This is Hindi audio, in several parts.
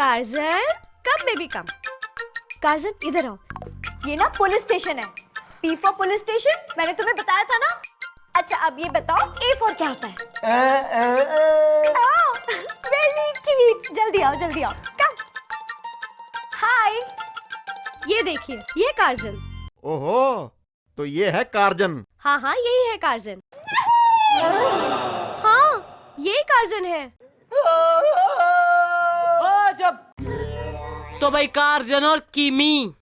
कार्जन कम बेबी कम। कार्जन इधर आओ। ये ना पुलिस स्टेशन है। P फॉर पुलिस स्टेशन, मैंने तुम्हें बताया था ना। अच्छा अब ये बताओ A फॉर क्या होता है? Very sweet. जल्दी आओ जल्दी आओ। कम। हाय। ये देखिए, ये कार्जन। ओहो, तो ये है कार्जन। हाँ हाँ यही है कार्जन। हाँ ये कार्जन है। जब तो भाई कार्जन और किमी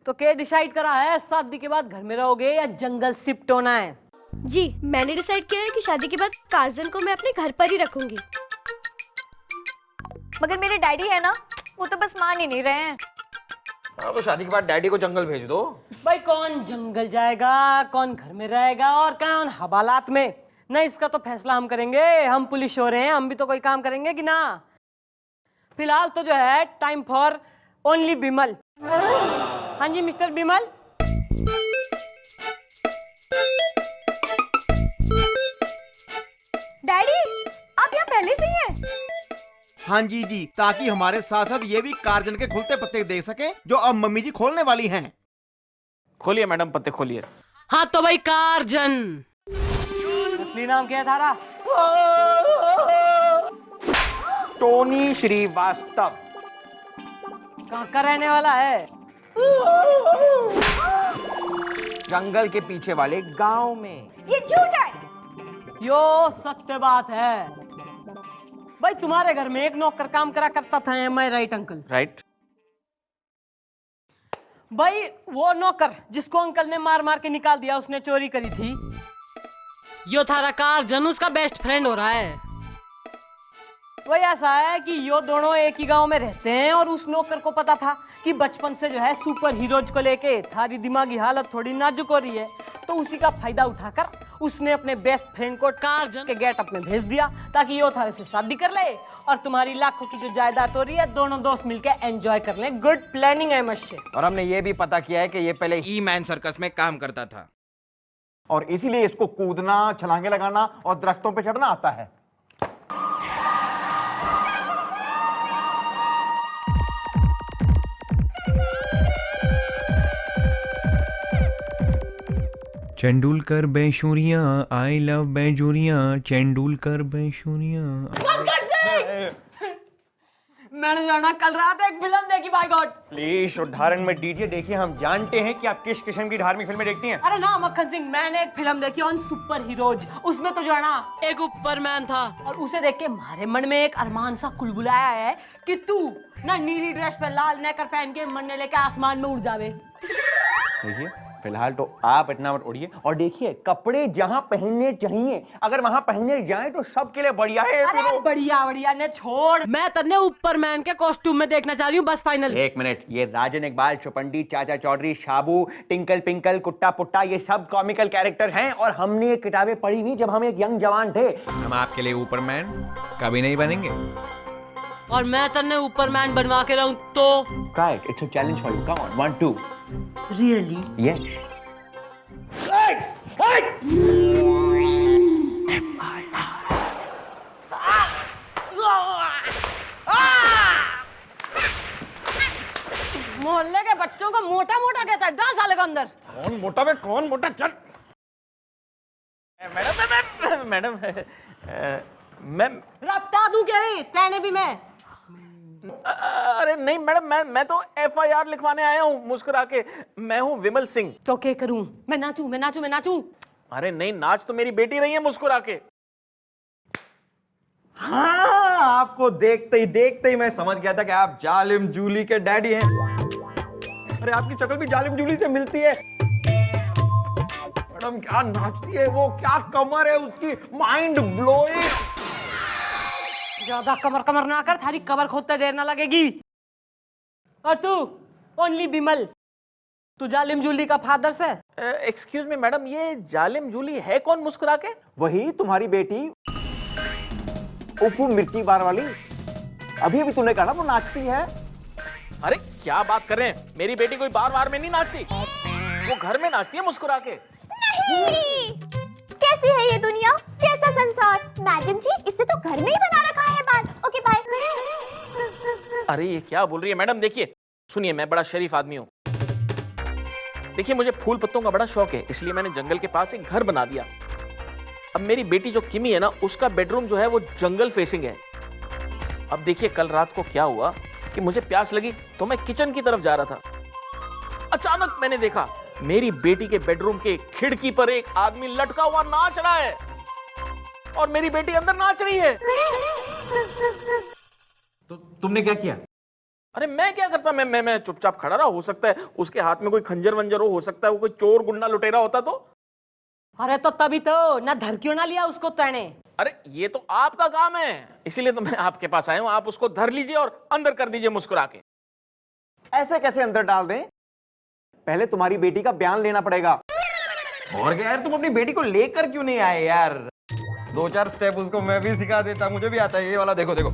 तो क्या डिसाइड करा है, शादी के बाद घर में रहोगे या जंगल शिफ्ट होना है? जी मैंने डिसाइड किया है कि शादी के बाद कार्जन को मैं अपने घर पर ही रखूंगी। मगर मेरे डैडी है ना, वो तो बस मान ही नहीं रहे हैं। हाँ तो शादी के बाद डैडी को जंगल भेज दो। भाई कौन जंगल जाएगा, कौन घर में रहेगा और कौन हवालात में, नहीं इसका तो फैसला हम करेंगे। हम पुलिस हो रहे हैं, हम भी तो कोई काम करेंगे कि ना। फिलहाल तो जो है टाइम फॉर ओनली बिमल। हाँ जी मिस्टर बिमल। डैडी आप यहाँ पहले से ही हैं? हाँ जी जी, ताकि हमारे साथ साथ ये भी कार्जन के खुलते पत्ते देख सके जो अब मम्मी जी खोलने वाली हैं। खोलिए मैडम, पत्ते खोलिए। हाँ तो भाई कार्जन। असली नाम क्या है थारा? टोनी श्रीवास्तव। कहाँ का रहने वाला है? जंगल के पीछे वाले गांव में। ये झूठ है। यो सत्य बात है। भाई तुम्हारे घर में एक नौकर काम करा करता था, एम आई राइट अंकल? राइट। भाई वो नौकर जिसको अंकल ने मार मार के निकाल दिया, उसने चोरी करी थी। यो थारा कार्जन उसका बेस्ट फ्रेंड हो रहा है। वही ऐसा है कि यो दोनों एक ही गांव में रहते हैं और उस नौकर को पता था कि बचपन से जो है सुपर हीरोज को लेके थारी दिमागी हालत थोड़ी नाजुक हो रही है, तो उसी का फायदा उठाकर उसने अपने बेस्ट फ्रेंड को कार्जन के गेटअप में भेज दिया ताकि यो थारे से शादी कर ले और तुम्हारी लाखों की जो जायदाद हो रही है दोनों दोस्त मिलकर एंजॉय कर लें। गुड प्लानिंग है मशे। और हमने ये भी पता किया है कि ये पहले ई मैन सर्कस में काम करता था और इसीलिए इसको कूदना, छलांगे लगाना और दरख्तों पे चढ़ना आता है। चंडूलकर बेशुरियां, आई लव बेजूरियां, चंडूलकर बेशुरियां। मैंने जाना कल रात एक फिल्म देखी, बाय गॉड। प्लीज उदाहरण में दीजिए, देखिए हम जानते हैं कि आप किस किस्म की धार्मिक फिल्में देखती हैं। अरे ना मक्खन सिंह, मैंने एक फिल्म देखी ऑन सुपर हीरोज। उसमें तो जो है ना एक ऊपरमैन था और उसे देख के हमारे मन में एक अरमान सा कुलबुलाया है कि तू ना नीली ड्रेस पे लाल नेकर पहन के मरने लेके आसमान में उड़ जावे। देखिए फिलहाल तो आप इतना मत उड़िए और देखिए कपड़े जहां पहनने चाहिए अगर वहां पहनने जाएं तो सबके लिए बढ़िया है। अरे बढ़िया बढ़िया ने छोड़, मैं तन्ने ऊपरमैन के कॉस्ट्यूम में देखना चाह रही हूँ, बस फाइनल। एक मिनट, ये राजन इकबाल, चौपंडी, चाचा चौधरी, शाबू, टिंकल पिंकल, कुट्टा पुट्टा, ये सब कॉमिकल कैरेक्टर हैं और हमने ये किताबें पढ़ी हुई जब हम एक यंग जवान थे। हम आपके लिए ऊपरमैन कभी नहीं बनेंगे और मैं तन्ने ऊपरमैन बनवा के रहूं तो? Right, it's a challenge for you, come on, 1 2। Really? Yes. मोहल्ले के बच्चों को मोटा मोटा कहता है, डाल साले को अंदर। कौन मोटा बे, कौन मोटा, चल। मैडम मैडम मैम, रफ्ता दूं क्या है, पहने भी मैं। अरे नहीं मैडम, मैं तो FIR लिखवाने आया हूँ मुस्कुरा के। मैं हूँ विमल सिंह। तो क्या करूं, मैं नाचूं मैं नाचूं मैं नाचूं? अरे नहीं, नाच तो मेरी बेटी रही है मुस्कुरा के। हाँ, आपको देखते ही मैं समझ गया था कि आप जालिम जूली के डैडी हैं। अरे आपकी शक्ल भी जालिम जूली से मिलती है। मैडम क्या नाचती है वो, क्या कमर है उसकी, माइंड ब्लोइंग। ज्यादा कमर कमर ना कर, थारी कबर खोदते देर ना लगेगी। और तू ओनली बिमल, तू जालिम जूली का फादर्स है? एक्सक्यूज मी मैडम, ये जालिम जूली है कौन मुस्कुरा के? वही तुम्हारी बेटी उपू मिर्ची बार वाली। अभी तूने कहा ना वो नाचती है। अरे क्या बात कर रहे हैं, मेरी बेटी कोई बार बार में नहीं नाचती, वो घर में नाचती है मुस्कुरा के। नहीं, कैसी है ये दुनिया, कैसा संसार। मैडम जी, इससे तो घर में ही बना रखा है बाल। Okay bye. अरे ये क्या बोल रही है मैडम? देखिए सुनिए, मैं बड़ा शरीफ आदमी हूँ। देखिए मुझे फूल पत्तों का बड़ा शौक है, इसलिए मैंने जंगल के पास एक घर बना दिया। अब मेरी बेटी जो किमी है ना, उसका बेडरूम जो है वो जंगल फेसिंग है। अब देखिए कल रात को क्या हुआ कि मुझे प्यास लगी तो मैं किचन की तरफ जा रहा था। अचानक मैंने देखा मेरी बेटी के बेडरूम के खिड़की पर एक आदमी लटका हुआ नाच रहा है और मेरी बेटी अंदर नाच रही है। तो तुमने क्या किया? अरे मैं क्या करता, मैं चुपचाप खड़ा रहा। हो सकता है उसके हाथ में कोई खंजर वंजर हो सकता है वो कोई चोर गुंडा लुटेरा होता तो। अरे तो तभी तो ना धर क्यों ना लिया उसको तैने। अरे ये तो आपका काम है, इसीलिए तो मैं आपके पास आया हूं। आप उसको धर लीजिए और अंदर कर दीजिए मुस्कुरा के। ऐसे कैसे अंदर डाल दें? पहले तुम्हारी बेटी का बयान लेना पड़ेगा। और क्या यार, तुम अपनी बेटी को लेकर क्यों नहीं आए यार? 2-4 स्टेप उसको मैं भी सिखा देता, मुझे भी आता है ये वाला। देखो देखो।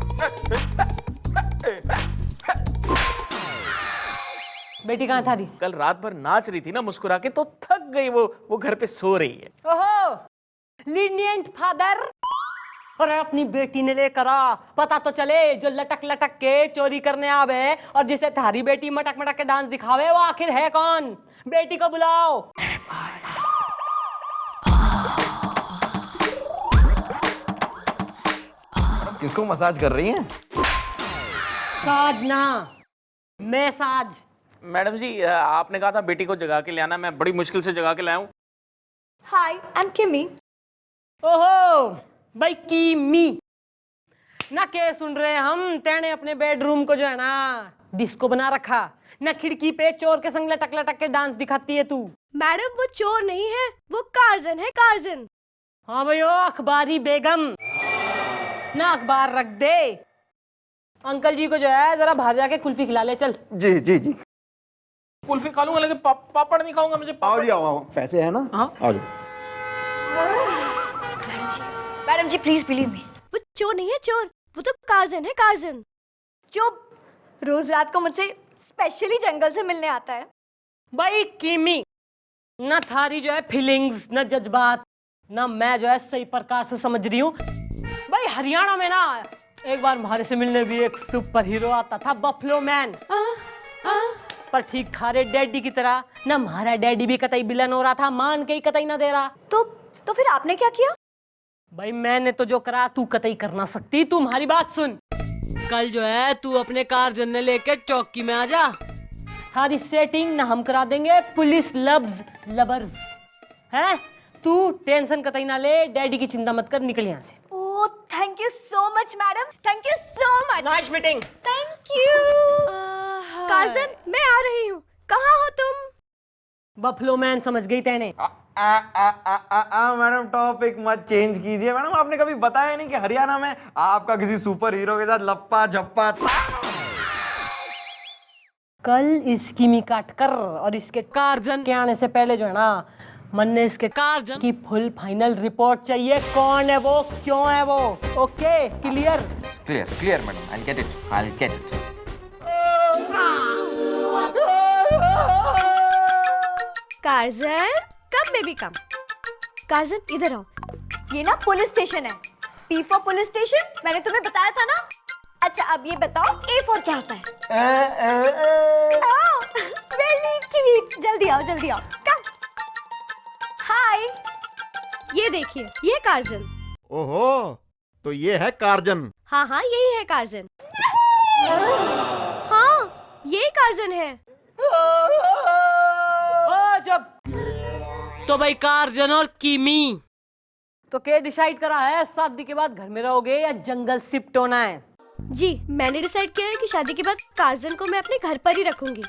बेटी कहाँ था? कल रात भर नाच रही थी ना मुस्कुरा के, तो थक गई वो घर पे सो रही है। ओहो, लीनिएंट फादर। अरे अपनी बेटी ने लेकर आ, पता तो चले जो लटक लटक के चोरी करने आवे और जिसे थारी बेटी मटक मटक के डांस दिखावे वो आखिर है कौन? बेटी को बुलाओ। किसको मसाज कर रही हैं? साज ना, मैसाज। मैडम जी आपने कहा था बेटी को जगा के ले आना, मैं बड़ी मुश्किल से जगा के लाया हूँ। हाय, आई एम किमी। ओहो भाई किमी ना, के सुन रहे हैं हम? तेने अपने बेडरूम को जो है ना डिस्को बना रखा ना, खिड़की पे चोर के संग लटक लटक के डांस दिखाती है तू। मैडम वो चोर नहीं है, वो कार्जन है, कार्जन। हाँ भाई ओ अखबारी बेगम ना, अखबार रख दे। अंकल जी को जो है जरा बाहर जाके कुल्फी खिला ले चल। जी जी जी। कुल्फी खा लूंगा लेकिन पापड़ नहीं खाऊंगा। मुझे आओ जी, आओ, पैसे है ना? हाँ। आओ जाओ। Madam ji please believe me. वो चोर नहीं है, चोर। वो तो कार्जन है, कार्जन। जो रोज रात को मुझसे स्पेशली जंगल से मिलने आता है। भाई किमी ना, थारी जो है फीलिंग्स ना जज्बात ना मैं जो है सही प्रकार से समझ रही हूँ। भाई हरियाणा में ना एक बार हमारे से मिलने भी एक सुपर हीरो आता था, बफलो मैन। पर ठीक खारे डैडी की तरह ना, हमारा डैडी भी कतई विलन हो रहा था, मान के ही कतई ना दे रहा। तो फिर आपने क्या किया? भाई मैंने तो जो करा तू कतई कर ना सकती। तू हमारी बात सुन, कल जो है तू अपने कार जन्ने लेके चौकी में आ जा। हमारी सेटिंग ना हम करा देंगे, पुलिस लवर्स है। तू टेंशन कतई ना ले, डैडी की चिंता मत कर, निकल यहाँ से। Oh thank you so much madam, thank you so much. Nice meeting. Thank you. Curzon मैं आ रही हूँ, कहाँ हो तुम? बफलो मैन समझ गई तेने। मैडम टॉपिक मत चेंज कीजिए मैडम। आपने कभी बताया नहीं कि हरियाणा में आपका किसी सुपर हीरो के साथ लप्पा झप्पा था। कल इसकी मी काट कर और इसके कार्जन के आने से पहले जो है ना, मन ने इसके कार्जन की फुल फाइनल रिपोर्ट चाहिए। कौन है वो, क्यों है वो? Okay clear? Clear madam, I get it, I get it. Curzon come baby come. Curzon इधर आओ। ये ना पुलिस स्टेशन है, पी फॉर पुलिस स्टेशन। मैंने तुम्हें बताया था ना। अच्छा अब ये बताओ ए फॉर क्या होता है? Very sweet. जल्दी आओ जल्दी आओ। कम। हाय। ये देखिए, ये कार्जन। ओहो, तो ये है कार्जन। हाँ हाँ यही है कार्जन। हाँ ये कार्जन है। ओ जब तो भाई कार्जन और किमी तो क्या डिसाइड करा है, शादी के बाद घर में रहोगे या जंगल शिफ्ट होना है? जी मैंने डिसाइड किया है कि शादी के बाद कार्जन को मैं अपने घर पर ही रखूंगी।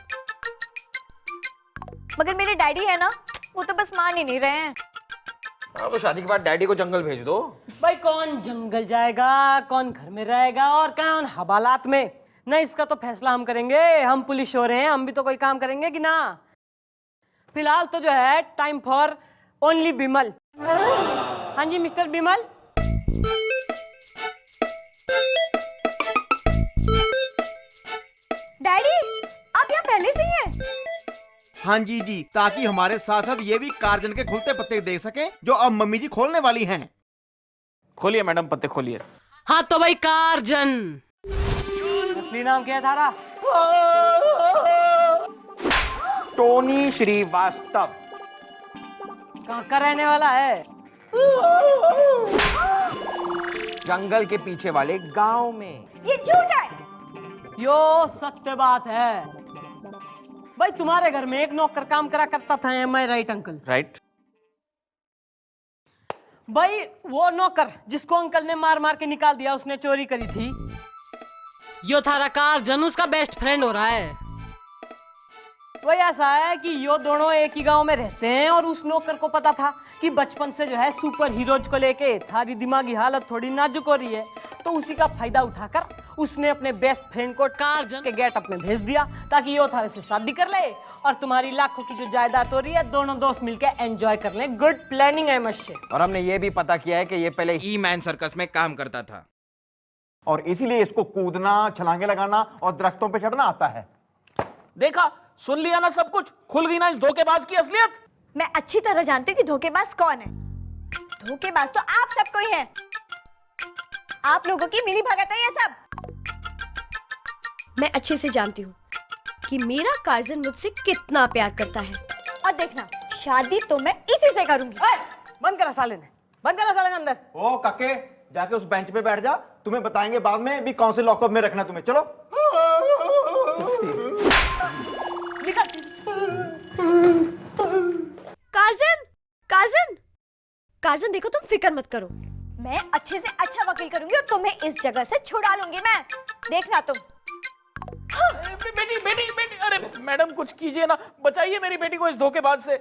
मगर मेरे डैडी है ना, वो तो बस मान ही नहीं रहे हैं। हाँ तो शादी के बाद डैडी को जंगल भेज दो। भाई कौन जंगल जाएगा, कौन घर में रहेगा और कौन हवालात में? नहीं, इसका तो फैसला हम करेंगे। हम पुलिस हो रहे हैं, हम भी तो कोई काम करेंगे कि ना। फिलहाल तो जो है टाइम फॉर ओनली बिमल। हाँ जी मिस्टर बिमल। डैडी आप यहाँ पहले से ही हैं? हाँ जी जी, ताकि हमारे साथ साथ ये भी कार्जन के खुलते पत्ते देख सके जो अब मम्मी जी खोलने वाली हैं। खोलिए मैडम, पत्ते खोलिए। हाँ तो भाई कार्जन असली नाम क्या है थारा? टोनी श्रीवास्तव। कहाँ का रहने वाला है? जंगल के पीछे वाले गांव में। ये झूठ है। यो सत्य बात है। भाई तुम्हारे घर में एक नौकर काम करा करता था, एम आई राइट अंकल? राइट। भाई वो नौकर जिसको अंकल ने मार मार के निकाल दिया, उसने चोरी करी थी। यो थारा कार्जन उसका बेस्ट फ्रेंड हो रहा है। वही ऐसा है कि यो दोनों एक ही गांव में रहते हैं और उस नौकर को पता था कि बचपन से जो है सुपर हीरोज को लेके थारी दिमागी हालत थोड़ी नाजुक हो रही है, तो उसी का फायदा उठाकर उसने अपने बेस्ट फ्रेंड को कार्जन के गेटअप में भेज दिया ताकि यो थारे से शादी कर ले और तुम्हारी लाखों की जो जायदाद हो रही है दोनों दोस्त मिलकर एंजॉय कर लें। गुड प्लानिंग है मशे। और हमने ये भी पता किया है कि ये पहले ई मैन सर्कस में काम करता था और इसीलिए इसको कूदना, छलांगे लगाना और दरख्तों पे चढ़ना आता है। देखा, सुन लिया ना सब कुछ? खुल गई ना इस धोखेबाज की असलियत? मैं अच्छी तरह जानती हूँ कि धोखेबाज कौन है। धोखेबाज तो आप सबको ही है। आप लोगों की मिली भगत है ये सब। मैं अच्छे से जानती हूँ कि मेरा कार्जन मुझसे कितना प्यार करता है। और देखना, शादी तो मैं इसी से करूंगी। बंद करा साले ने, बंद करा साले के अंदर। ओ काके, जाके उस बेंच पे बैठ जा, तुम्हें बताएंगे बाद में भी कौन से लॉकअप में रखना तुम्हें। चलो। कार्जन, कार्जन, कार्जन देखो, तुम फिक्र मत करो। मैं अच्छे से अच्छा वकील करूंगी और तुम्हें इस जगह से छुड़ा लूंगी मैं। देखना तुम। बेटी बेटी बेटी, अरे मैडम कुछ कीजिए ना, बचाइए मेरी बेटी को इस धोखेबाज से।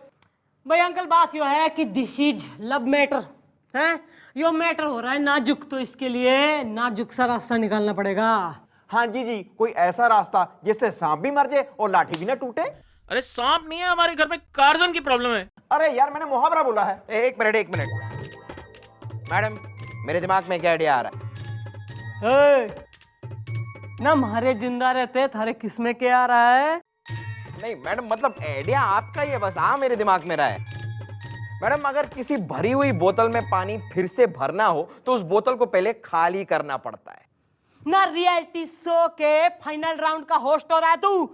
भाई अंकल बात यो है कि दिस इज लव मैटर है, यो मैटर हो रहा है नाजुक, तो इसके लिए नाजुक सा रास्ता निकालना पड़ेगा। हाँ जी जी, कोई ऐसा रास्ता जिससे सांप भी मर जाए और लाठी भी ना टूटे। अरे सांप नहीं है हमारे घर में, कार्जन की प्रॉब्लम है। अरे यार, मैंने मुहावरा बोला है। एक मिनट मैडम, मेरे दिमाग में क्या आइडिया आ रहा है। ना हमारे जिंदा रहते थारे किसमें क्या आ रहा है? नहीं मैडम, मतलब आइडिया आपका ही है, बस मेरे दिमाग में रहा है। मैडम, अगर किसी भरी हुई बोतल में पानी फिर से भरना हो तो उस बोतल को पहले खाली करना पड़ता है। ना रियलिटी शो के फाइनल राउंड का होस्ट हो रहा है तू?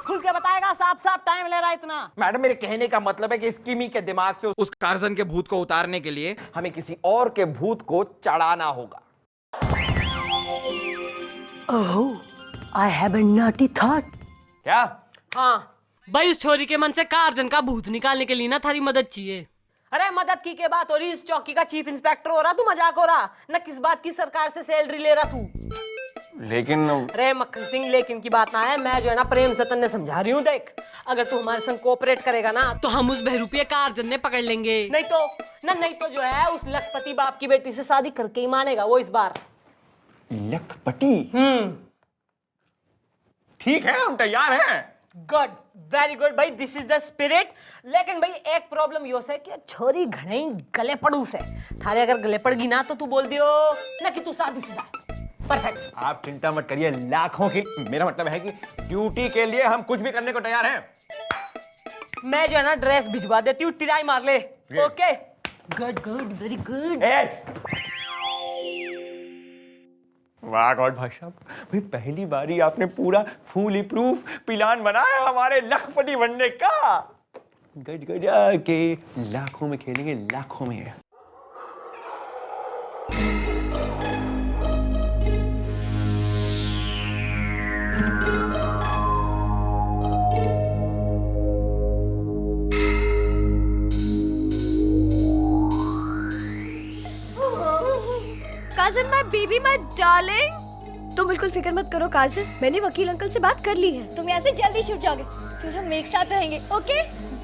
खुल के बताएगा, साफ साफ टाइम ले रहा है इतना। मैडम, मेरे कहने का मतलब है कि इस किमी के दिमाग से उस कार्जन के भूत को उतारने के लिए हमें किसी और के भूत को चढ़ाना होगा। I have a naughty thought. क्या? हाँ भाई, उस छोरी के मन से कार्जन का भूत निकालने के लिए ना थारी मदद चाहिए। अरे मदद की के बात हो रही, इस चौकी का चीफ इंस्पेक्टर हो रहा तू, मजाक हो रहा ना? किस बात की सरकार से सैलरी ले रहा तू? लेकिन अरे मक्खन सिंह, लेकिन की बात ना है, मैं जो है ना प्रेम से तन्ने समझा रही हूँ। देख, अगर तू हमारे संग कोऑपरेट करेगा ना तो हम उस बहरूपिया कार्जन ने पकड़ लेंगे। नहीं तो जो है उस लखपति बाप की बेटी से शादी करके ही मानेगा वो इस बार। लखपति? ठीक है, हम तैयार हैं। गुड, वेरी गुड भाई, दिस इज द स्पिरिट। लेकिन भाई एक प्रॉब्लम यो है कि छोरी घणे गले पड़ू से थारे, अगर गले पड़गी ना तो तू बोल दियो ना कि तू शादीशुदा। परफेक्ट। आप चिंता मत करिए, लाखों की, मेरा मतलब है कि ड्यूटी के लिए हम कुछ भी करने को तैयार हैं। मैं जो है ना ड्रेस भिजवा देती हूँ, टिराई मार ले। Okay, good good, very good. वाह गॉड भाई साहब, भाई पहली बारी आपने पूरा फुली प्रूफ प्लान बनाया हमारे लखपति बनने का। गज गजा के लाखों में खेलेंगे, लाखों में। Curzon, my baby, my darling, तुम बिल्कुल फिक्र मत करो कार्जन, मैंने वकील अंकल से बात कर ली है। तुम यहाँ से जल्दी छूट जाओगे, फिर हम एक साथ रहेंगे। Okay?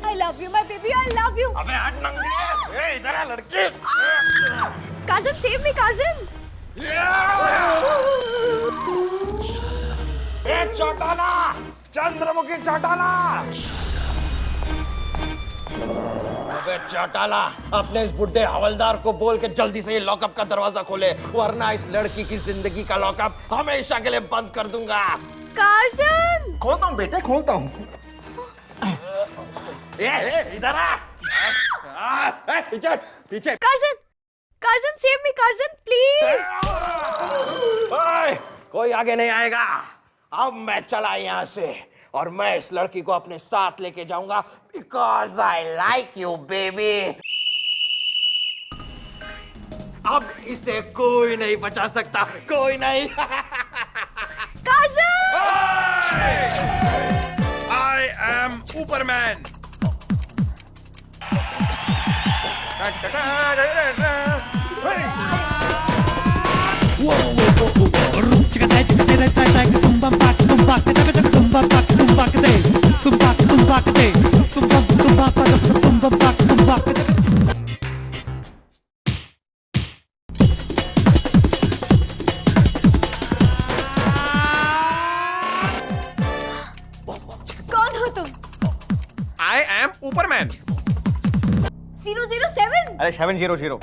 I love you my baby, I love you. अबे हट नंगी, ए इधर आ लड़की। Karjan, save me Karjan. ए चौटाला, चंद्रमुखी चौटाला। अबे चौटाला, अपने इस बुड्ढे हवलदार को बोल के जल्दी से ये लॉकअप का दरवाजा खोले, वरना इस लड़की की जिंदगी का लॉकअप हमेशा के लिए बंद कर दूंगा। कार्जन, खोलता हूँ बेटे, खोलता हूँ। इधर आ। पीछे पीछे। Curzon, Curzon, save me Curzon, please. कोई आगे नहीं आएगा। अब मैं चला यहाँ से और मैं इस लड़की को अपने साथ लेके जाऊंगा because I like you baby. अब इसे कोई नहीं बचा सकता, कोई नहीं। आई एम ऊपरमैन। कौन हो तुम? आई एम ऊपरमैन। 007? अरे 700।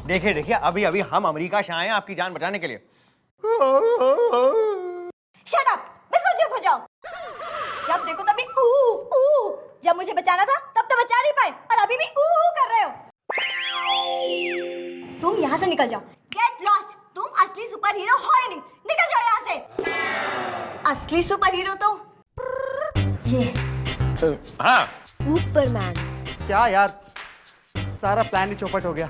देखिए देखिए, अभी अभी हम अमेरिका से आए हैं आपकी जान बचाने के लिए। शट अप, बिल्कुल चुप हो जाओ। जब देखो तभी ऊ। जब मुझे बचाना था तब तो बचा नहीं पाए और अभी भी ऊ कर रहे हो। तुम यहाँ से निकल जाओ। Get lost. तुम असली सुपर हीरो हो ही नहीं। निकल जाओ यहाँ से। असली सुपर हीरो तो ये हाँ, ऊपरमैन। क्या यार, सारा प्लान ही चौपट हो गया।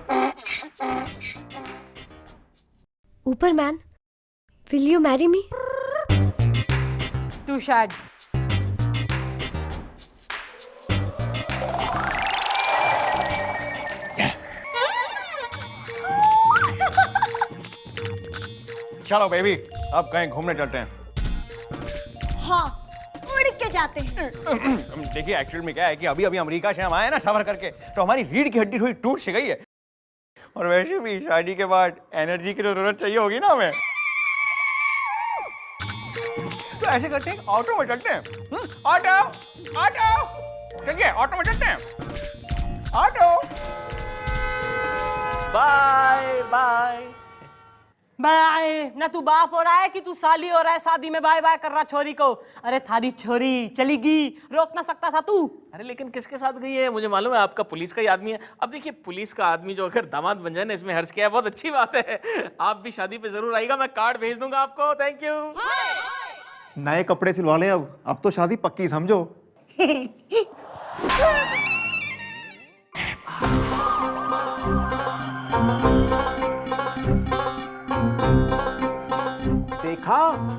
ऊपरमैन, विल यू मैरी मी? तू शायद। चलो बेबी, अब कहीं घूमने चलते हैं। हाँ, उड़ के जाते हैं। देखिए एक्चुअली में क्या है कि अभी अभी अमेरिका से हम आए ना सफर करके, तो हमारी रीढ़ की हड्डी थोड़ी टूट सी गई है। और वैसे भी शादी के बाद एनर्जी की तो जरूरत चाहिए होगी ना हमें। तो ऐसे करते हैं, ऑटो में चलते हैं। ऑटो ऑटो, चलिए ऑटो में चलते हैं। ऑटो। Bye bye. बाय ना, तू बाप हो रहा है कि तू साली हो रहा है? शादी में बाय बाय कर रहा छोरी को। अरे थारी छोरी चलेगी, रोक ना सकता था तू? अरे लेकिन किसके साथ गई है? मुझे मालूम है आपका पुलिस का ही आदमी है। अब देखिए, पुलिस का आदमी जो अगर दामाद बन जाए ना, इसमें हर्ष क्या है, बहुत अच्छी बात है। आप भी शादी पे जरूर आइएगा, मैं कार्ड भेज दूंगा आपको। Thank you. नए कपड़े सिलवा लें अब तो शादी पक्की समझो।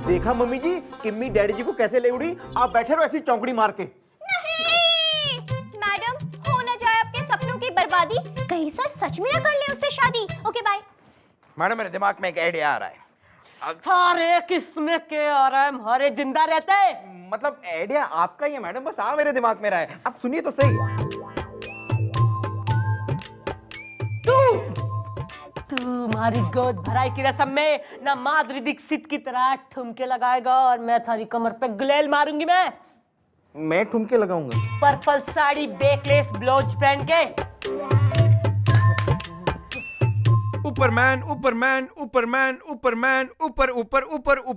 देखा मम्मी जी, किम्मी डैडी जी को कैसे ले उड़ी। आप बैठे रहो ऐसी चौंकड़ी मार के। नहीं मैडम, हो ना जाए आपके सपनों की बर्बादी। कहीं सच में ना कर ले उससे शादी। Okay bye. मैडम, मेरे दिमाग में एक आइडिया आ रहा है। सारे किस्में के और हमारे जिंदा रहते। मतलब आइडिया आपका ही है मैडम, बस मेरे दिमाग में रहा है। आप सुनिए तो सही। तुम्हारी गोद भराई की रस्म में ना माधुरी दीक्षित की तरह ठुमके लगाएगा और मैं थारी कमर पे गुलेल मारूंगी। मैं ठुमके लगाऊंगा। पर्पल साड़ी बेकलेस ब्लाउज पहन के। ऊपरमैन ऊपरमैन ऊपरमैन ऊपरमैन ऊपर ऊपर ऊपर ऊपर